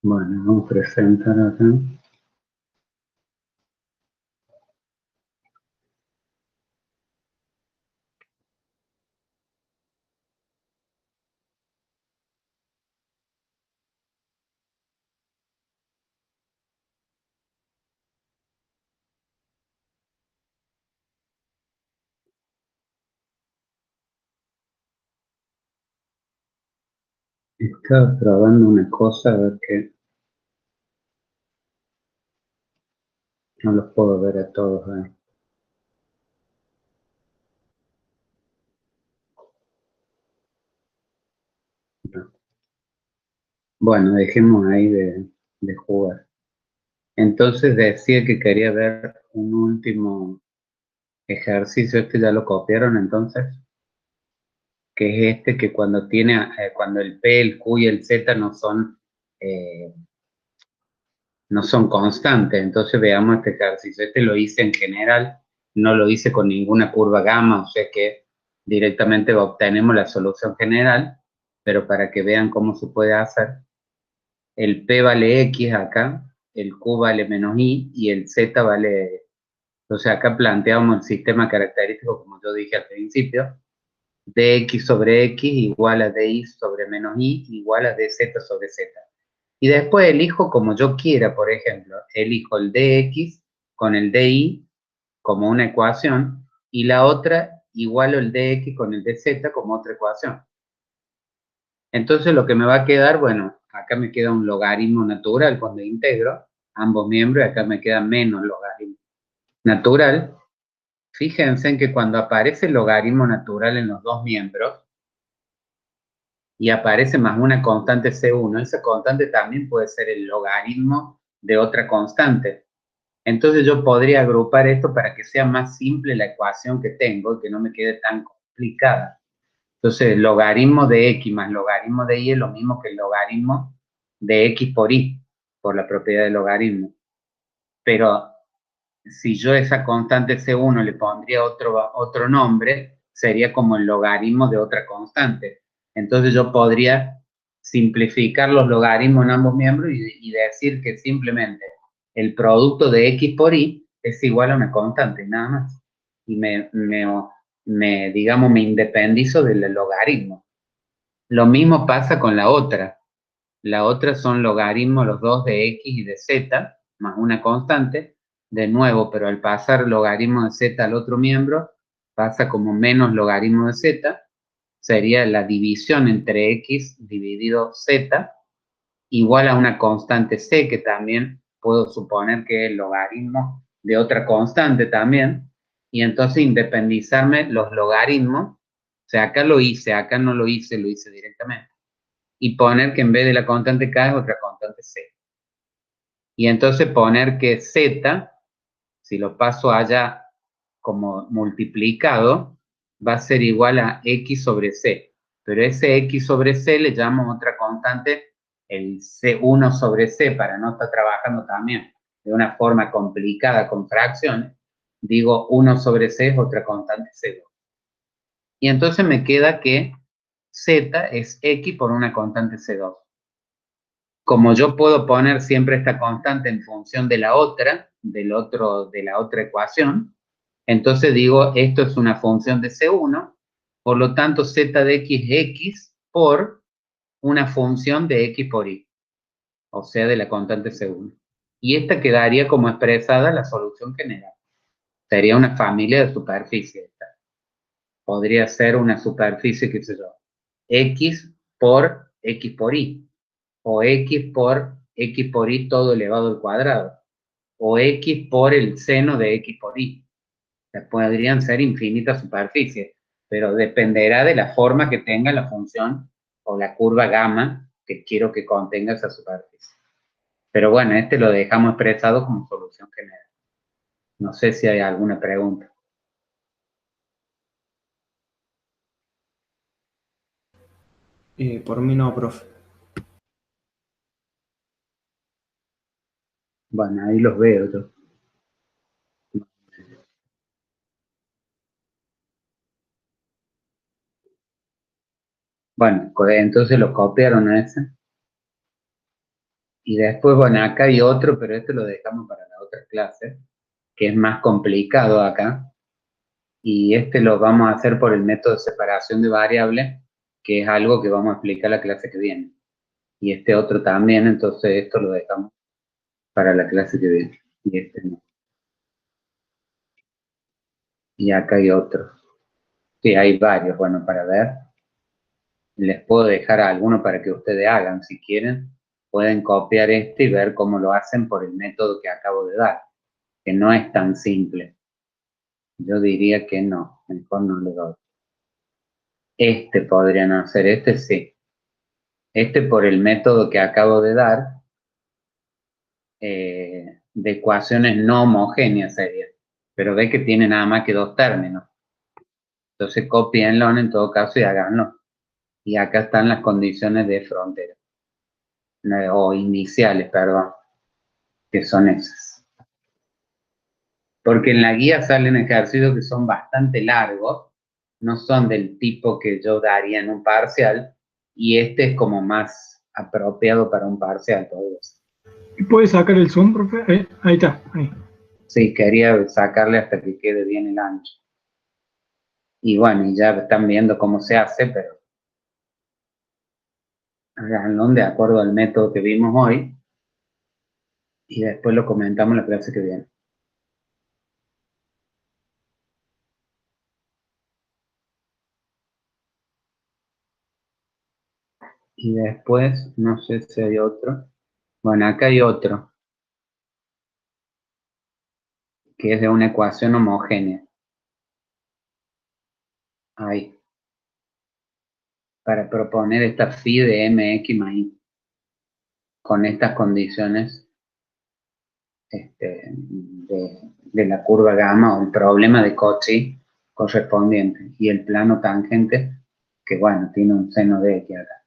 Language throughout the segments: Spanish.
Bueno, vamos a presentar acá. Estaba probando una cosa, a ver que no los puedo ver a todos. No. Bueno, dejemos ahí de jugar. Entonces decía que quería ver un último ejercicio, este ya lo copiaron entonces, que es este que cuando tiene, cuando el P, el Q y el Z eh, no son constantes. Entonces veamos este ejercicio. Este lo hice en general, no lo hice con ninguna curva gamma, o sea que directamente obtenemos la solución general, pero para que vean cómo se puede hacer, el P vale X acá, el Q vale menos Y el Z vale... Entonces acá planteamos el sistema característico, como yo dije al principio, dx sobre x igual a dy sobre menos y igual a dz sobre z. Y después elijo como yo quiera, por ejemplo, elijo el dx con el dy como una ecuación y la otra igual el dx con el dz como otra ecuación. Entonces lo que me va a quedar, bueno, acá me queda un logaritmo natural cuando integro ambos miembros y acá me queda menos logaritmo natural. Fíjense en que cuando aparece el logaritmo natural en los dos miembros y aparece más una constante C1, esa constante también puede ser el logaritmo de otra constante. Entonces yo podría agrupar esto para que sea más simple la ecuación que tengo y que no me quede tan complicada. Entonces el logaritmo de X más logaritmo de Y es lo mismo que el logaritmo de X por Y, por la propiedad del logaritmo. Pero si yo a esa constante C1 le pondría otro nombre, sería como el logaritmo de otra constante. Entonces yo podría simplificar los logaritmos en ambos miembros y decir que simplemente el producto de X por Y es igual a una constante, nada más. Y digamos, me independizo del logaritmo. Lo mismo pasa con la otra. La otra son logaritmos los dos de x y de z, más una constante, de nuevo, pero al pasar logaritmo de z al otro miembro, pasa como menos logaritmo de z, sería la división entre x dividido z, igual a una constante c, que también puedo suponer que es el logaritmo de otra constante también, y entonces independizarme los logaritmos, o sea, acá lo hice, acá no lo hice directamente y poner que en vez de la constante K es otra constante C. Y entonces poner que Z, si lo paso allá como multiplicado, va a ser igual a X sobre C. Pero ese X sobre C le llamo otra constante, el C1 sobre C, para no estar trabajando también de una forma complicada con fracciones. Digo 1 sobre C es otra constante C2. Y entonces me queda que Z es X por una constante C2. Como yo puedo poner siempre esta constante en función de la otra, de la otra ecuación, entonces digo, esto es una función de C1, por lo tanto z de x es x por una función de x por y, o sea, de la constante C1. Y esta quedaría como expresada la solución general. Sería una familia de superficie. Podría ser una superficie, qué sé yo, x por y, o x por y todo elevado al cuadrado, o x por el seno de x por y. Podrían ser infinitas superficies, pero dependerá de la forma que tenga la función o la curva gamma que quiero que contenga esa superficie. Pero bueno, este lo dejamos expresado como solución general. No sé si hay alguna pregunta. Por mí no, profe. Bueno, ahí los veo yo. Bueno, entonces lo copiaron a ese. Y después, bueno, acá hay otro, pero este lo dejamos para la otra clase, que es más complicado acá. Y este lo vamos a hacer por el método de separación de variables, que es algo que vamos a explicar la clase que viene. Y este otro también, entonces esto lo dejamos para la clase que viene. Y este no. Y acá hay otro. Sí, hay varios, bueno, para ver. Les puedo dejar alguno para que ustedes hagan, si quieren. Pueden copiar este y ver cómo lo hacen por el método que acabo de dar, que no es tan simple. Yo diría que no, mejor no le doy. Este podrían hacer, este sí. Este por el método que acabo de dar, de ecuaciones no homogéneas sería. Pero ve que tiene nada más que dos términos. Entonces copienlo en todo caso y háganlo. Y acá están las condiciones de frontera, o iniciales, perdón, que son esas. Porque en la guía salen ejercicios que son bastante largos, no son del tipo que yo daría en un parcial, y este es como más apropiado para un parcial, todo eso. ¿Puede sacar el zoom, profe? Ahí está, ahí. Sí, quería sacarle hasta que quede bien el ancho. Y bueno, y ya están viendo cómo se hace, pero háganlo de acuerdo al método que vimos hoy, y después lo comentamos en la clase que viene. Y después, no sé si hay otro. Bueno, acá hay otro, que es de una ecuación homogénea. Ahí, para proponer esta phi de mx más y, con estas condiciones de la curva gamma o el problema de Cauchy correspondiente. Y el plano tangente, que bueno, tiene un seno de x acá.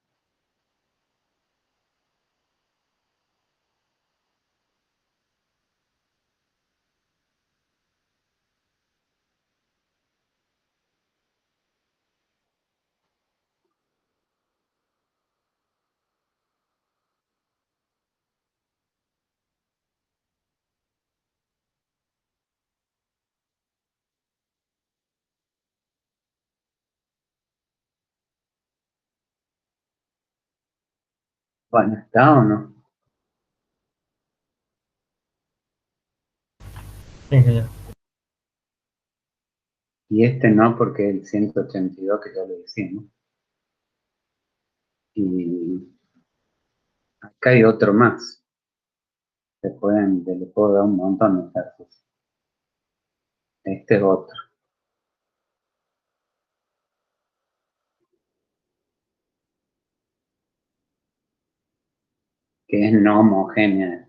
Bueno, ¿está o no? Sí, genial. Y este no, porque el 182 que ya lo hicimos. Y acá hay otro más. Le puedo dar un montón de ejercicios. Este es otro, que es no homogénea.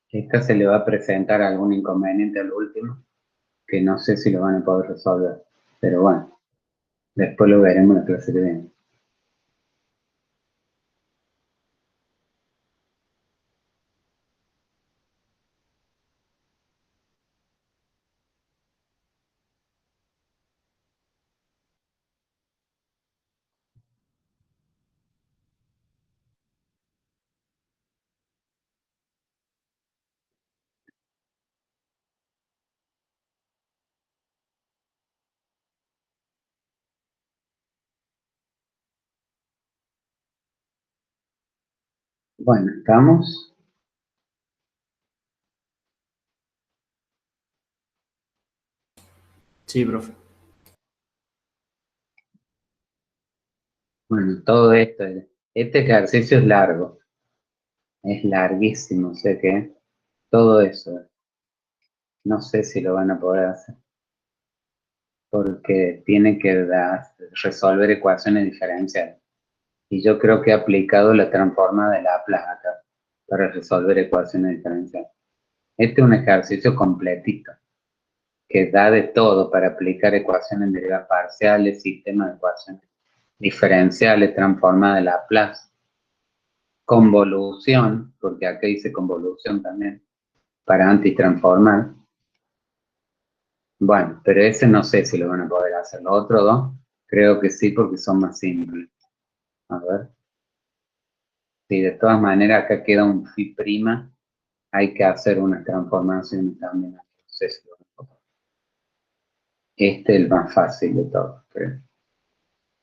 Esta se le va a presentar algún inconveniente al último, que no sé si lo van a poder resolver. Pero bueno, después lo veremos en la clase que viene. Bueno, estamos. Sí, profe. Bueno, todo esto, este ejercicio es largo, es larguísimo, sé que todo eso, no sé si lo van a poder hacer, porque tiene que resolver ecuaciones diferenciales. Y yo creo que he aplicado la transforma de Laplace acá para resolver ecuaciones diferenciales. Este es un ejercicio completito, que da de todo para aplicar ecuaciones en derivadas parciales, sistemas de ecuaciones diferenciales, transforma de Laplace, convolución, porque acá dice convolución también, para antitransformar. Bueno, pero ese no sé si lo van a poder hacer. Los otros dos, creo que sí, porque son más simples. A ver. Sí, de todas maneras, acá queda un phi prima. Hay que hacer unas transformaciones también. No sé si lo van a poder. Este es el más fácil de todos, creo.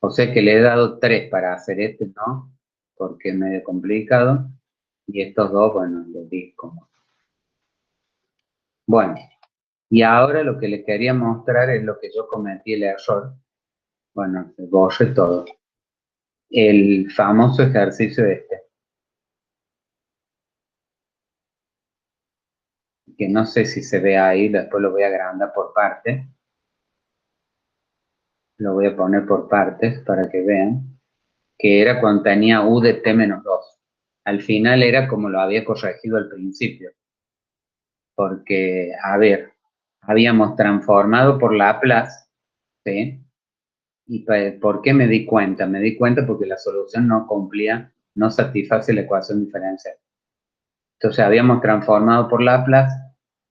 O sea que le he dado 3 para hacer este, ¿no? Porque es medio complicado. Y estos dos, bueno, los di como. Bueno, y ahora lo que les quería mostrar es lo que yo cometí el error. Bueno, borré todo. El famoso ejercicio este, que no sé si se ve ahí, después lo voy a agrandar por partes. Lo voy a poner por partes para que vean. Que era cuando tenía u de t-2. Al final era como lo había corregido al principio. Porque, a ver, habíamos transformado por Laplace, ¿sí? ¿Y por qué me di cuenta? Me di cuenta porque la solución no cumplía, no satisface la ecuación diferencial. Entonces habíamos transformado por Laplace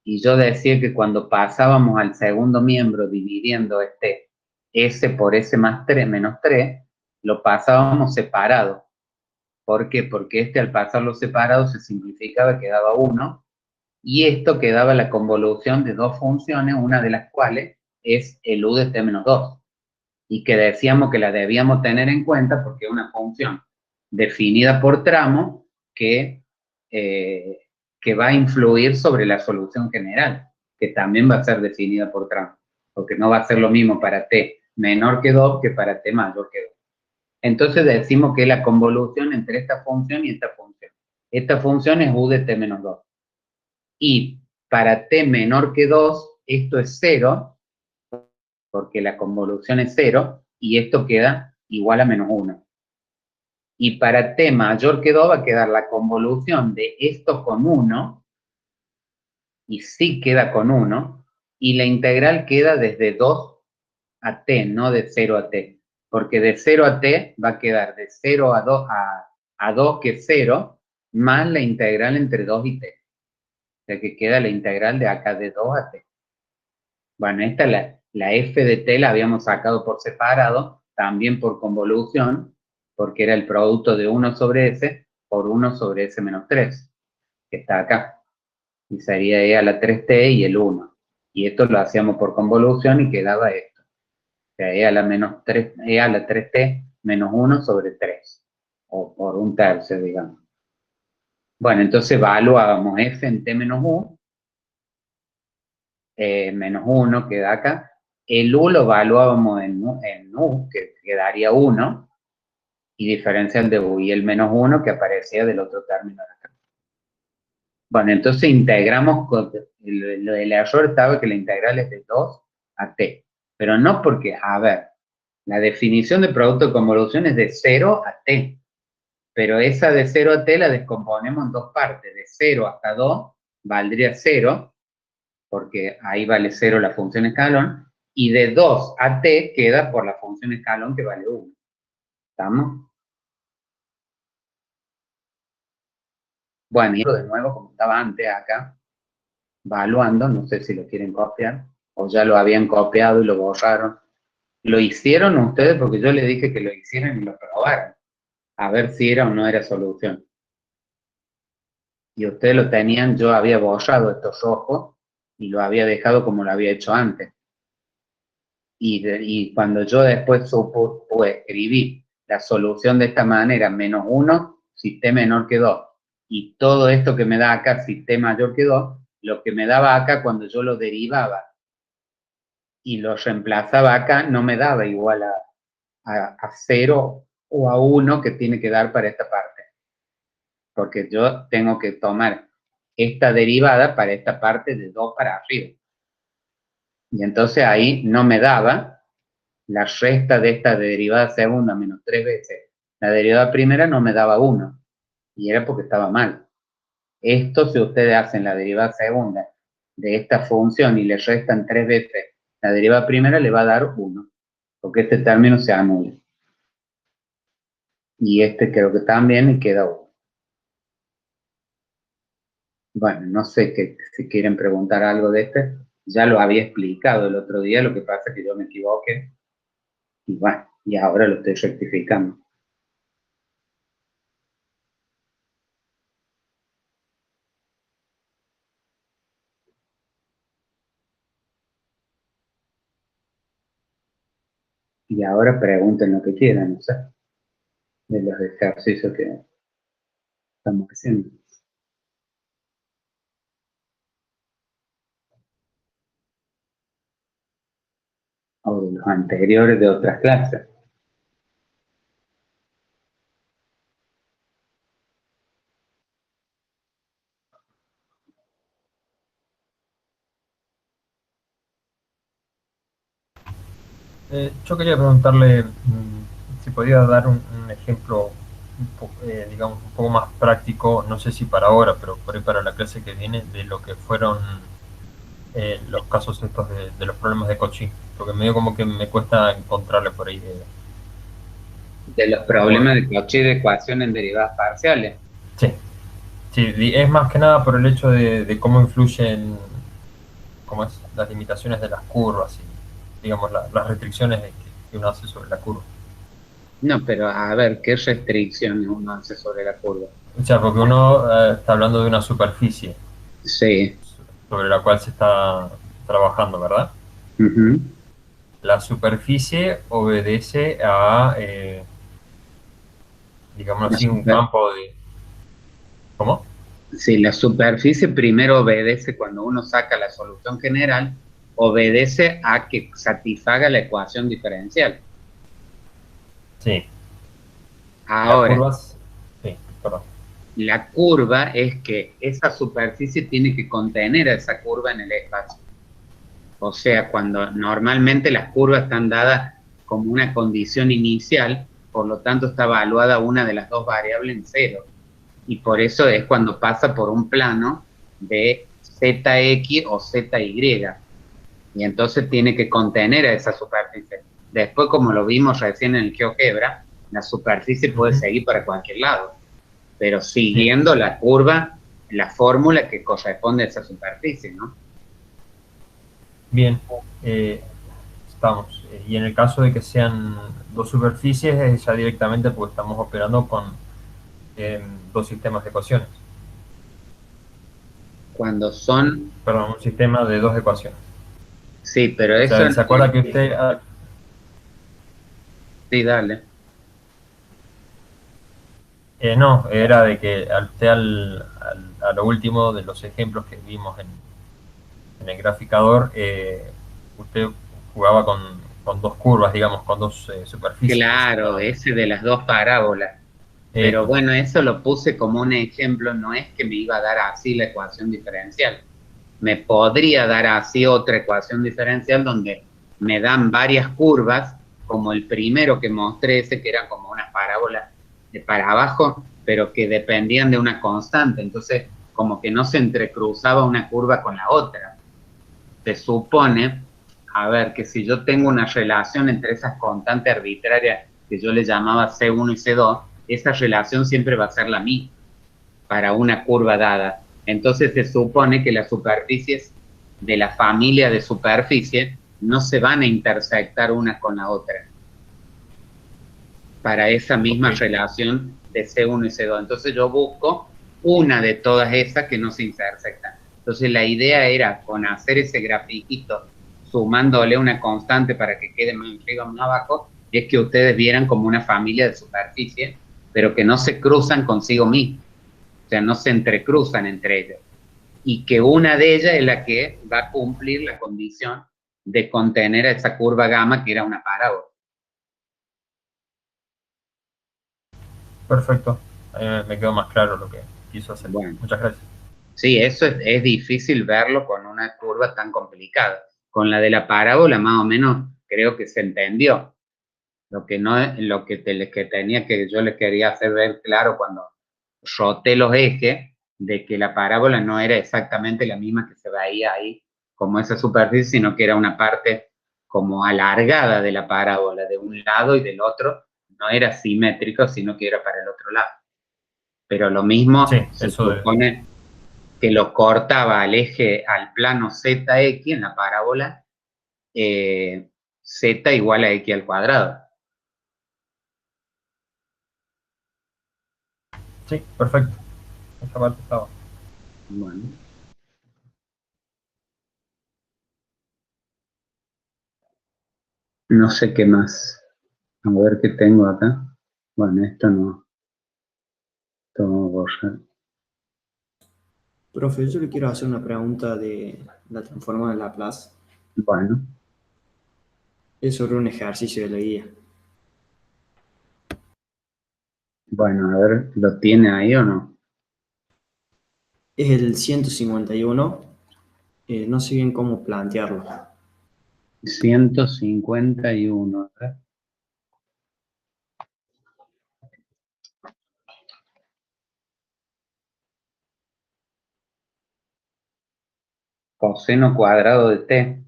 y yo decía que cuando pasábamos al segundo miembro dividiendo este S por S más 3 menos 3, lo pasábamos separado. ¿Por qué? Porque este al pasarlo separado se simplificaba, quedaba 1 y esto quedaba la convolución de dos funciones, una de las cuales es el u de t-2 y que decíamos que la debíamos tener en cuenta porque es una función definida por tramo eh, que va a influir sobre la solución general, que también va a ser definida por tramo, porque no va a ser lo mismo para t menor que 2 que para t mayor que 2. Entonces decimos que la convolución entre esta función y esta función. Esta función es u de t-2. Y para t menor que 2, esto es 0, porque la convolución es 0, y esto queda igual a menos 1. Y para t mayor que 2 va a quedar la convolución de esto con 1, y sí queda con 1, y la integral queda desde 2 a t, no de 0 a t, porque de 0 a t va a quedar de 0 a 2, a 2 que es 0, más la integral entre 2 y t. O sea que queda la integral de acá de 2 a t. Bueno, esta la f de t la habíamos sacado por separado, también por convolución, porque era el producto de 1 sobre s por 1 sobre s menos 3, que está acá. Y sería e a la 3t y el 1. Y esto lo hacíamos por convolución y quedaba esto. O sea, e a la, menos 3, e a la 3t menos 1 sobre 3. O por un tercio, digamos. Bueno, entonces evaluábamos f en t menos 1 menos 1 queda acá. El u lo evaluábamos en u, que quedaría 1, y diferencial de u, y el menos 1 que aparecía del otro término de acá. Bueno, entonces integramos, el error estaba que la integral es de 2 a t, pero no porque, a ver, la definición de producto de convolución es de 0 a t, pero esa de 0 a t la descomponemos en dos partes, de 0 hasta 2 valdría 0, porque ahí vale 0 la función escalón, y de 2 a t queda por la función escalón que vale 1. ¿Estamos? Bueno, y de nuevo, como estaba antes acá, evaluando, no sé si lo quieren copiar, o ya lo habían copiado y lo borraron. Lo hicieron ustedes porque yo les dije que lo hicieran y lo probaran, a ver si era o no era solución. Y ustedes lo tenían, yo había borrado estos rojos y lo había dejado como lo había hecho antes. Y cuando yo después escribí la solución de esta manera, menos 1, si t menor que 2, y todo esto que me da acá, si t mayor que 2, lo que me daba acá cuando yo lo derivaba y lo reemplazaba acá, no me daba igual a 0 o a 1 que tiene que dar para esta parte, porque yo tengo que tomar esta derivada para esta parte de 2 para arriba. Y entonces ahí no me daba la resta de esta derivada segunda menos 3 veces la derivada primera no me daba 1, y era porque estaba mal. Esto, si ustedes hacen la derivada segunda de esta función y le restan 3 veces la derivada primera, le va a dar 1, porque este término se anula. Y este creo que también y queda 1. Bueno, no sé si quieren preguntar algo de este. Ya lo había explicado el otro día, lo que pasa es que yo me equivoqué. Y bueno, y ahora lo estoy rectificando. Y ahora pregunten lo que quieran, o sea, de los ejercicios que estamos haciendo. O de los anteriores de otras clases. Yo quería preguntarle si podía dar un ejemplo, digamos, un poco más práctico, no sé si para ahora, pero por ahí para la clase que viene, de lo que fueron los casos estos de los problemas de Cauchy, porque medio como que me cuesta encontrarle por ahí De los como, problemas de Cauchy de ecuación en derivadas parciales. sí, sí, es más que nada por el hecho de cómo influyen, cómo es, las limitaciones de las curvas y, digamos, las restricciones que uno hace sobre la curva. No, pero a ver, ¿qué restricciones uno hace sobre la curva? O sea, porque uno está hablando de una superficie Sí. sobre la cual se está trabajando, ¿verdad? Ujú. La superficie obedece a, digamos La así, un super- campo de... ¿Cómo? sí, la superficie primero obedece cuando uno saca la solución general, obedece a que satisfaga la ecuación diferencial. Sí. La Ahora, curva... Sí, perdón. la curva es que esa superficie tiene que contener a esa curva en el espacio. O sea, cuando normalmente las curvas están dadas como una condición inicial, por lo tanto está evaluada una de las dos variables en cero. Y por eso es cuando pasa por un plano de ZX o ZY. Y entonces tiene que contener a esa superficie. Después, como lo vimos recién en el GeoGebra, la superficie puede Ujú. seguir para cualquier lado, pero Sí, siguiendo la curva, la fórmula que corresponde a esa superficie, ¿no? bien. Eh, estamos. Y en el caso de que sean dos superficies, es ya directamente porque estamos operando con dos sistemas de ecuaciones. Cuando son, Perdón, un sistema de dos ecuaciones. sí, pero O eso sea, no ¿se acuerda que es, usted... sí, dale. no, era de que usted a lo último de los ejemplos que vimos en el graficador, usted jugaba con dos curvas, digamos, con dos superficies que se Claro, estaban... ese de las dos parábolas. Pero Epa, bueno, eso lo puse como un ejemplo, no es que me iba a dar así la ecuación diferencial. Me podría dar así otra ecuación diferencial donde me dan varias curvas, como el primero que mostré, ese que eran como unas parábolas de para abajo, pero que dependían de una constante. Entonces, como que no se entrecruzaba una curva con la otra. Se supone, a ver, que si yo tengo una relación entre esas constantes arbitrarias que yo le llamaba C1 y C2, esa relación siempre va a ser la misma para una curva dada. Entonces se supone que las superficies de la familia de superficie no se van a intersectar una con la otra para esa ok, misma relación de C1 y C2. Entonces yo busco una de todas esas que no se intersectan. Entonces la idea era con hacer ese grafiquito sumándole una constante para que quede más arriba más abajo, es que ustedes vieran como una familia de superficie, pero que no se cruzan consigo mismos, o sea, no se entrecruzan entre ellos. Y que una de ellas es la que va a cumplir la condición de contener a esa curva gamma que era una parábola. perfecto. Ahí me quedó más claro lo que quiso hacer. Bueno, Muchas gracias. sí, eso es difícil verlo con una curva tan complicada. Con la de la parábola, más o menos, creo que se entendió. Lo que no, lo que tenía que yo les quería hacer ver claro cuando roté los ejes, de que la parábola no era exactamente la misma que se veía ahí como esa superficie, sino que era una parte como alargada de la parábola, de un lado y del otro. No era simétrico, sino que era para el otro lado. Pero lo Sí, mismo se eso de... supone que lo cortaba al eje, al plano ZX en la parábola, Z igual a X al cuadrado. Sí, perfecto. Esa parte estaba. Bueno. No sé qué más. A ver qué tengo acá. Bueno, esto no. Esto vamos a borrar. Profe, yo le quiero hacer una pregunta de la transformada de Laplace. Bueno, Es sobre un ejercicio de la guía. bueno, a ver, ¿lo tiene ahí o no? Es el 151. No sé bien cómo plantearlo. 151. A ver. Coseno cuadrado de t.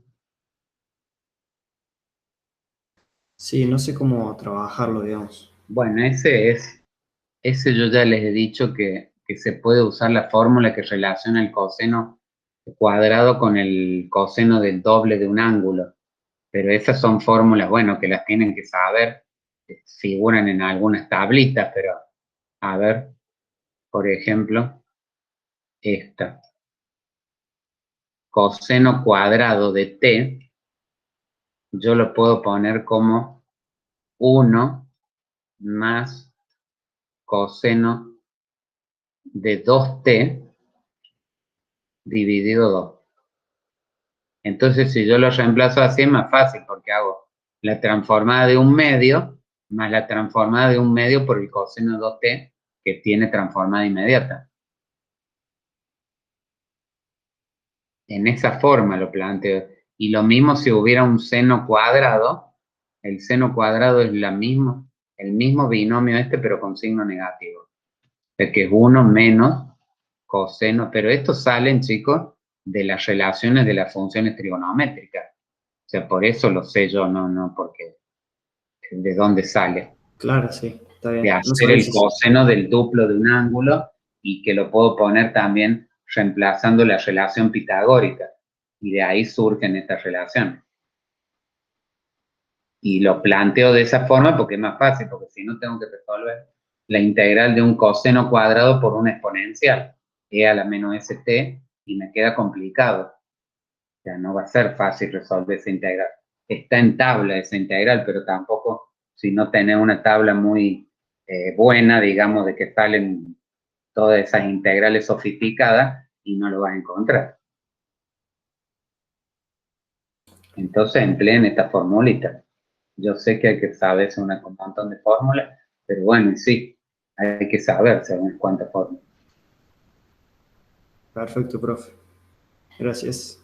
Sí, no sé cómo trabajarlo, digamos. Bueno, ese yo ya les he dicho que se puede usar la fórmula que relaciona el coseno cuadrado con el coseno del doble de un ángulo. Pero esas son fórmulas, bueno, que las tienen que saber, figuran en algunas tablitas, pero a ver, por ejemplo, esta. Coseno cuadrado de t, yo lo puedo poner como 1 más coseno de 2t dividido 2. Entonces, si yo lo reemplazo así es más fácil porque hago la transformada de un medio más la transformada de un medio por el coseno de 2t que tiene transformada inmediata. En esa forma lo planteo. Y lo mismo si hubiera un seno cuadrado, el seno cuadrado es el mismo binomio este, pero con signo negativo. O sea que es 1 menos coseno, pero estos salen, chicos, de las relaciones de las funciones trigonométricas. O sea, por eso lo sé yo, no porque de dónde sale. Claro, sí, está De bien. No hacer sabía el si... coseno del duplo de un ángulo y que lo puedo poner también reemplazando la relación pitagórica. Y de ahí surgen estas relaciones. Y lo planteo de esa forma porque es más fácil, porque si no tengo que resolver la integral de un coseno cuadrado por una exponencial, e a la menos st, y me queda complicado. O sea, no va a ser fácil resolver esa integral. Está en tabla esa integral, pero tampoco, si no tenés una tabla muy buena, digamos, de que salen todas esas integrales sofisticadas, y no lo vas a encontrar. Entonces empleen esta formulita. Yo sé que hay que saberse un montón de fórmulas, pero bueno, sí, hay que saberse unas cuantas fórmulas. Perfecto, profe. Gracias.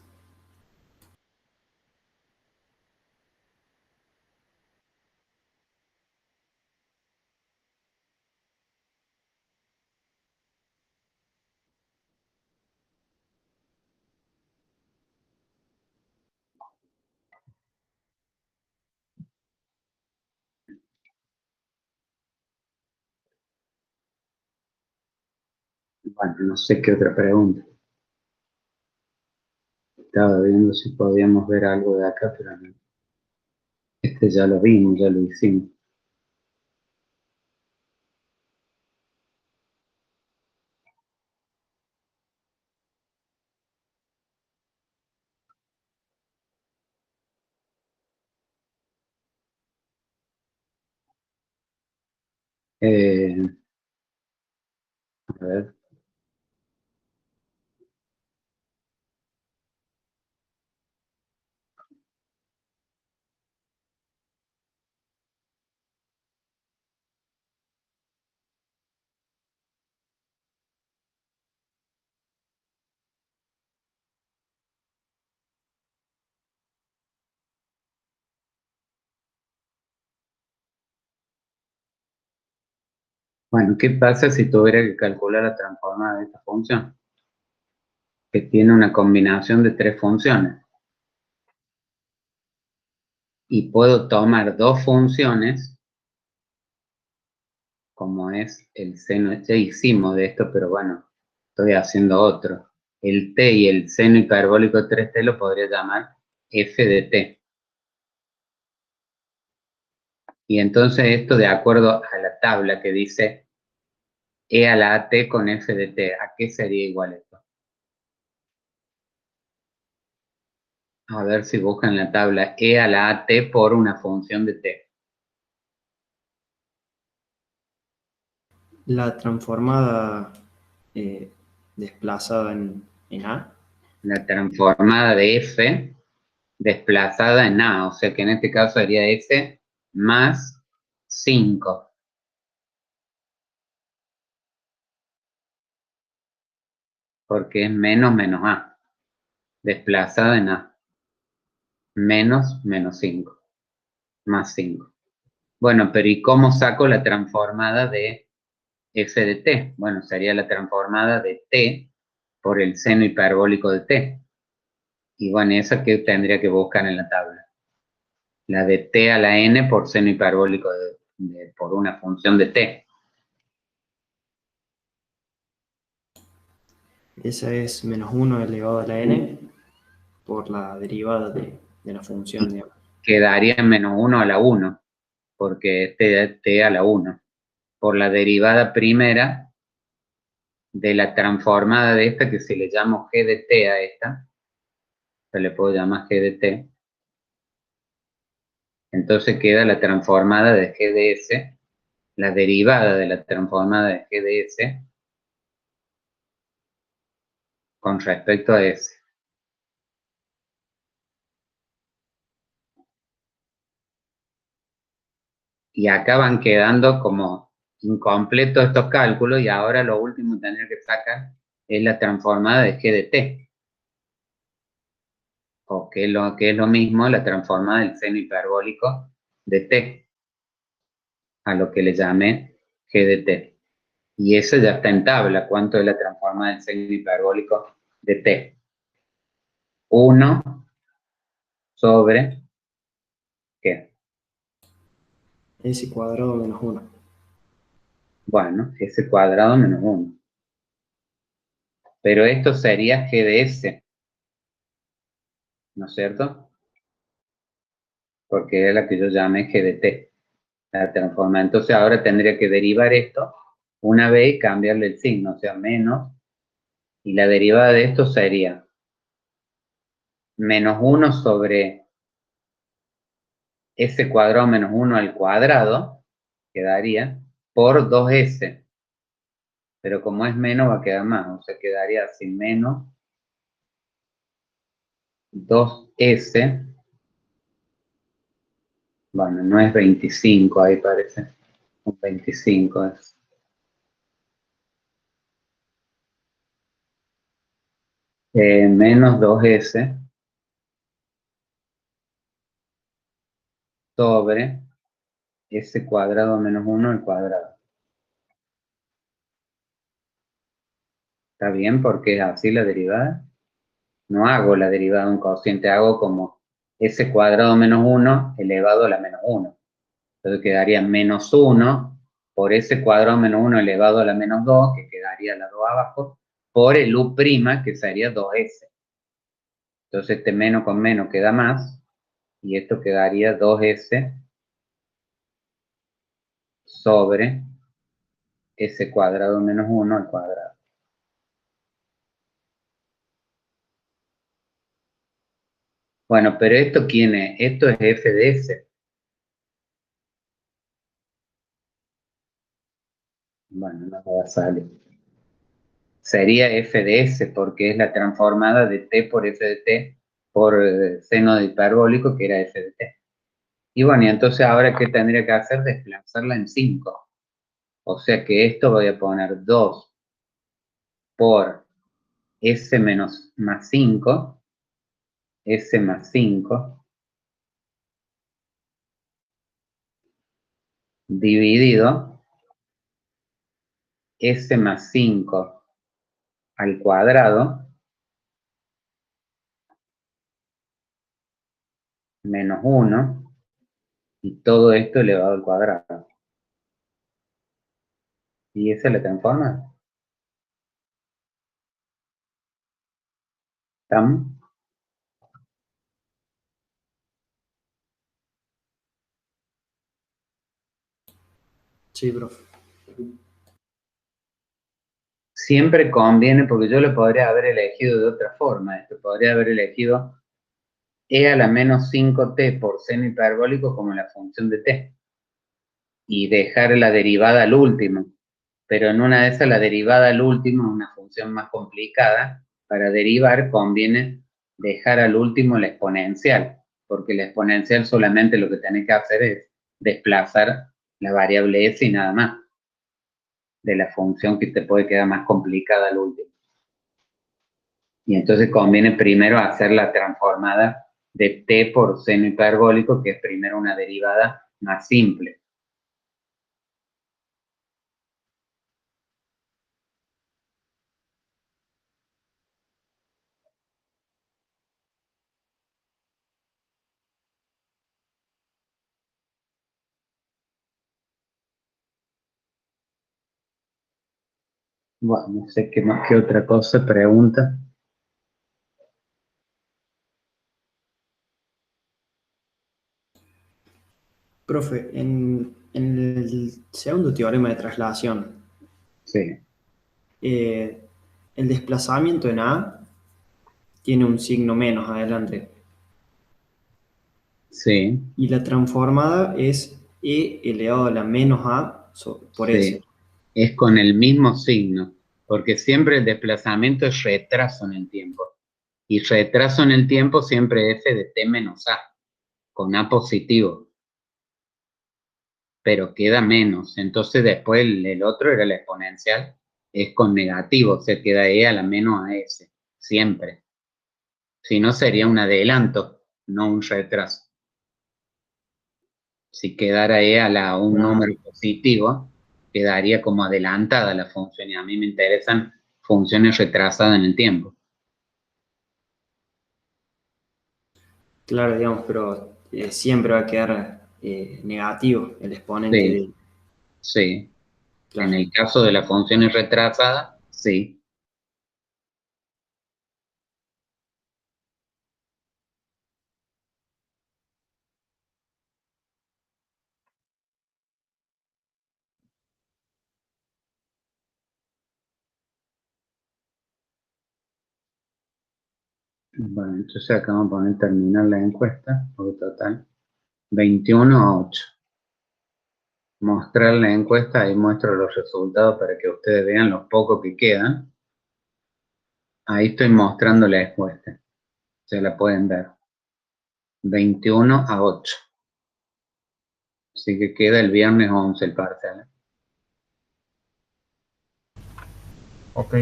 Bueno, no sé qué otra pregunta. Estaba viendo si podíamos ver algo de acá, pero no. Este ya lo vimos, ya lo hicimos. A ver. Bueno, ¿qué pasa si tuviera que calcular la transformada de esta función? Que tiene una combinación de 3 funciones. Y puedo tomar 2 funciones, como es el seno. Ya hicimos de esto, pero bueno, estoy haciendo otro. el t y el seno hiperbólico de 3t lo podría llamar f de t. Y entonces esto de acuerdo a la tabla que dice e a la at con f de t, ¿a qué sería igual esto? A ver si buscan la tabla e a la at por una función de t. La transformada desplazada en A. La transformada de f desplazada en a, o sea que en este caso sería f más 5. Porque es menos menos a, desplazada en a, menos menos 5, más 5. Bueno, pero ¿y cómo saco la transformada de f de t? Bueno, sería la transformada de t por el seno hiperbólico de t. Y bueno, esa que tendría que buscar en la tabla. La de t a la n por seno hiperbólico por una función de t. Esa es menos 1 elevado a la n por la derivada de la función, digamos. Quedaría en menos 1 a la 1, porque es t a la 1. Por la derivada primera de la transformada de esta, que si le llamo g de t a esta, se le puedo llamar g de t, entonces queda la transformada de g de s, la derivada de la transformada de g de s con respecto a s. Y acá van quedando como incompletos estos cálculos y ahora lo último que tendría que sacar es la transformada de g de t, o que es lo mismo la transformada del seno hiperbólico de t, a lo que le llamé g de t. Y eso ya está en tabla, ¿cuánto es la transformada del seno hiperbólico de t? 1 sobre, ¿qué? S cuadrado menos 1. Bueno, s cuadrado menos 1. Pero esto sería g de s, ¿no es cierto? Porque es la que yo llamé g de t, la transformada. Entonces ahora tendría que derivar esto una vez y cambiarle el signo, o sea, menos, y la derivada de esto sería menos 1 sobre s cuadrado menos 1 al cuadrado, quedaría, por 2s. Pero como es menos va a quedar más, o sea, quedaría así menos 2s, bueno, no es 25 ahí parece, un 25 es. Menos 2s sobre s cuadrado menos 1 al cuadrado. ¿Está bien? Porque es así la derivada. No hago la derivada de un cociente, hago como s cuadrado menos 1 elevado a la menos 1. Entonces quedaría menos 1 por s cuadrado menos 1 elevado a la menos 2, que quedaría la 2 abajo, por el u', que sería 2s. Entonces este menos con menos queda más, y esto quedaría 2s sobre s cuadrado menos 1 al cuadrado. Bueno, pero ¿esto quién es? Esto es f de s. Bueno, no va a salir. Sería f de s, porque es la transformada de t por f de t por seno de hiperbólico, que era f de t. Y bueno, y entonces ahora, ¿qué tendría que hacer? Desplazarla en 5. O sea que esto voy a poner 2 por s menos más 5, s más 5, dividido s más 5 al cuadrado, menos 1, y todo esto elevado al cuadrado. Y esa la transforma. ¿Estamos? Sí, profe. Siempre conviene, porque yo lo podría haber elegido de otra forma. Esto podría haber elegido e a la menos 5t por seno hiperbólico como la función de t. Y dejar la derivada al último. Pero en una de esas, la derivada al último es una función más complicada. Para derivar conviene dejar al último la exponencial, porque la exponencial solamente lo que tenés que hacer es desplazar la variable s y nada más, de la función que te puede quedar más complicada al último. Y entonces conviene primero hacer la transformada de t por seno hiperbólico, que es primero una derivada más simple. Bueno, no sé qué más que otra cosa pregunta. Profe, en el segundo teorema de traslación, Sí, el desplazamiento en A tiene un signo menos adelante sí, y la transformada es e elevado a la menos A por S. sí. Es con el mismo signo, porque siempre el desplazamiento es retraso en el tiempo. Y retraso en el tiempo siempre es f de t menos a, con a positivo. Pero queda menos. Entonces después el otro era la exponencial, es con negativo, o sea, queda e a la menos a s, siempre. Si no sería un adelanto, no un retraso. Si quedara e a un número positivo, quedaría como adelantada la función, y a mí me interesan funciones retrasadas en el tiempo. Claro, digamos, pero siempre va a quedar negativo el exponente Sí, de... sí. En Claro. el caso de las funciones retrasadas, sí. Bueno, entonces acá vamos a poner terminar la encuesta, porque total, 21 a 8. Mostrar la encuesta, ahí muestro los resultados para que ustedes vean los pocos que quedan. Ahí estoy mostrando la encuesta, se la pueden ver. 21 a 8. Así que queda el viernes 11 el parcial. Ok,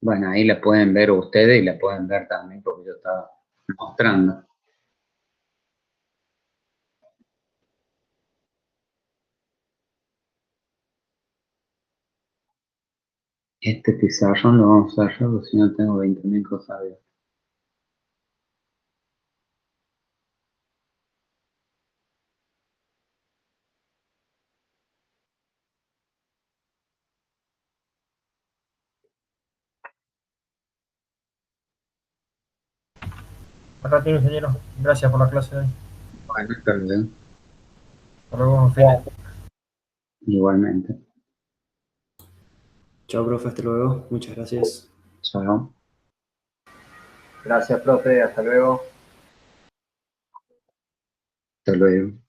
Bueno, ahí la pueden ver ustedes y la pueden ver también porque yo estaba mostrando. Este pizarrón lo vamos a hacer porque si no tengo 20.000 cosas abiertas. acá tiene ingeniero. Gracias por la clase de hoy. Bueno, hasta luego. Hasta luego, Fines. Igualmente. Chao, profe, hasta luego. Muchas gracias. Chao. Gracias, profe. Hasta luego. Hasta luego.